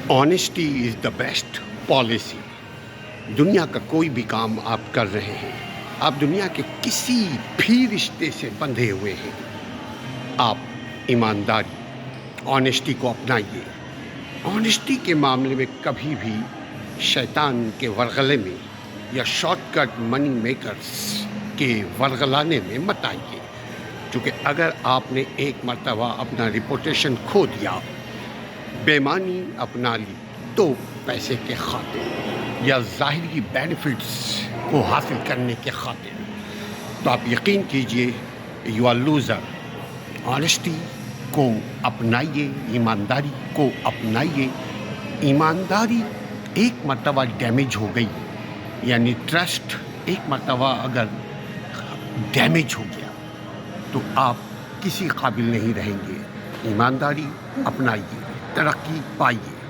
Honesty is the best policy. دنیا کا کوئی بھی کام آپ کر رہے ہیں، آپ دنیا کے کسی بھی رشتے سے بندھے ہوئے ہیں، آپ ایمانداری آنیسٹی کو اپنائیے. آنیسٹی کے معاملے میں کبھی بھی شیطان کے ورغلے میں یا شارٹ کٹ منی میکرز کے ورغلانے میں مت آئیے، کیونکہ اگر آپ نے ایک مرتبہ اپنا ریپوٹیشن کھو دیا، بےمانی اپنا لی، تو پیسے کے خاطر یا ظاہری بینیفٹس کو حاصل کرنے کے خاطر تو آپ یقین کیجئے یو آر لوزر. آنیسٹی کو اپنائیے، ایمانداری کو اپنائیے. ایمانداری ایک مرتبہ ڈیمیج ہو گئی، یعنی ٹرسٹ ایک مرتبہ اگر ڈیمیج ہو گیا تو آپ کسی قابل نہیں رہیں گے. ایمانداری اپنائیے، ترقی پائیے.